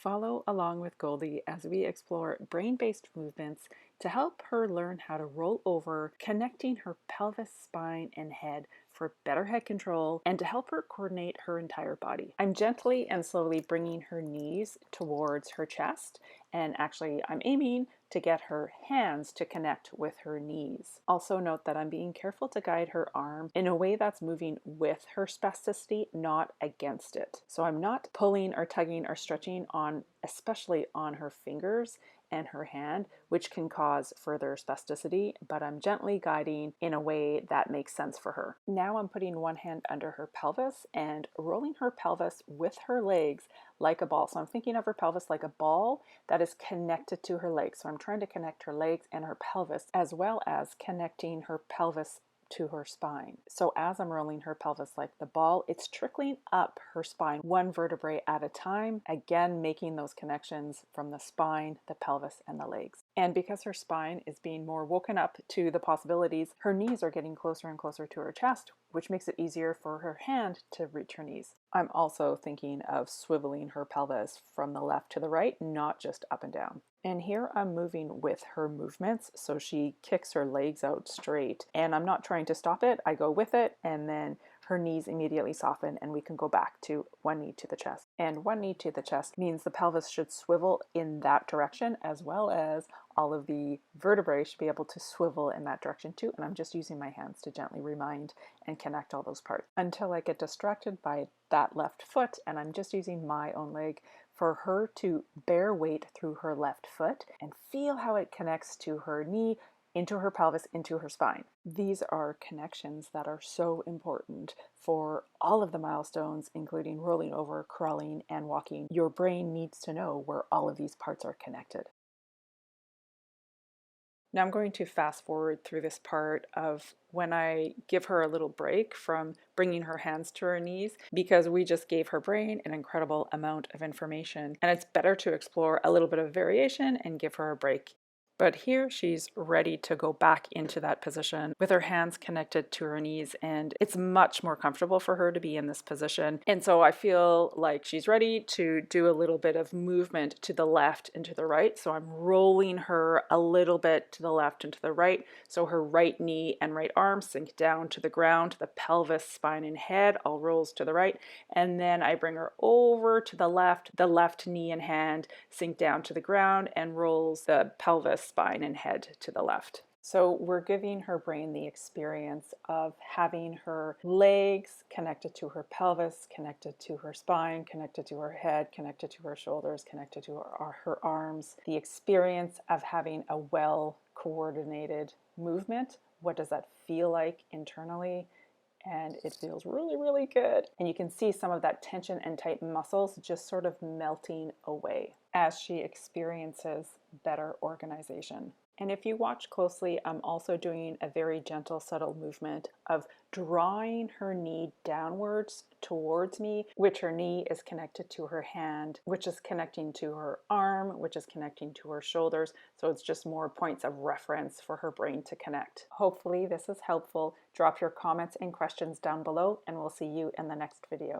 Follow along with Goldie as we explore brain-based movements to help her learn how to roll over, connecting her pelvis, spine, and head for better head control and to help her coordinate her entire body. I'm gently and slowly bringing her knees towards her chest, and actually I'm aiming to get her hands to connect with her knees. Also note that I'm being careful to guide her arm in a way that's moving with her spasticity, not against it. So I'm not pulling or tugging or stretching on, especially on her fingers and her hand, which can cause further spasticity, but I'm gently guiding in a way that makes sense for her. Now I'm putting one hand under her pelvis and rolling her pelvis with her legs like a ball. So I'm thinking of her pelvis like a ball that is connected to her legs. So I'm trying to connect her legs and her pelvis, as well as connecting her pelvis to her spine. So as I'm rolling her pelvis like the ball, it's trickling up her spine one vertebrae at a time, again making those connections from the spine, the pelvis, and the legs. And because her spine is being more woken up to the possibilities, her knees are getting closer and closer to her chest, which makes it easier for her hand to reach her knees. I'm also thinking of swiveling her pelvis from the left to the right, not just up and down. And here I'm moving with her movements, so she kicks her legs out straight, and I'm not trying to stop it. I go with it, and then her knees immediately soften, and we can go back to one knee to the chest. And one knee to the chest means the pelvis should swivel in that direction, as well as all of the vertebrae should be able to swivel in that direction too. And I'm just using my hands to gently remind and connect all those parts until I get distracted by that left foot, and I'm just using my own leg for her to bear weight through her left foot and feel how it connects to her knee, into her pelvis, into her spine. These are connections that are so important for all of the milestones, including rolling over, crawling, and walking. Your brain needs to know where all of these parts are connected. Now I'm going to fast forward through this part of when I give her a little break from bringing her hands to her knees, because we just gave her brain an incredible amount of information, and it's better to explore a little bit of variation and give her a break. But here she's ready to go back into that position with her hands connected to her knees, and it's much more comfortable for her to be in this position. And so I feel like she's ready to do a little bit of movement to the left and to the right. So I'm rolling her a little bit to the left and to the right. So her right knee and right arm sink down to the ground, the pelvis, spine, and head all rolls to the right. And then I bring her over to the left knee and hand sink down to the ground and rolls the pelvis, spine, and head to the left. So we're giving her brain the experience of having her legs connected to her pelvis, connected to her spine, connected to her head, connected to her shoulders, connected to her arms. The experience of having a well-coordinated movement. What does that feel like internally? And it feels really, really good. And you can see some of that tension and tight muscles just sort of melting away as she experiences better organization. And if you watch closely, I'm also doing a very gentle, subtle movement of drawing her knee downwards towards me, which her knee is connected to her hand, which is connecting to her arm, which is connecting to her shoulders. So it's just more points of reference for her brain to connect. Hopefully this is helpful. Drop your comments and questions down below, and we'll see you in the next video.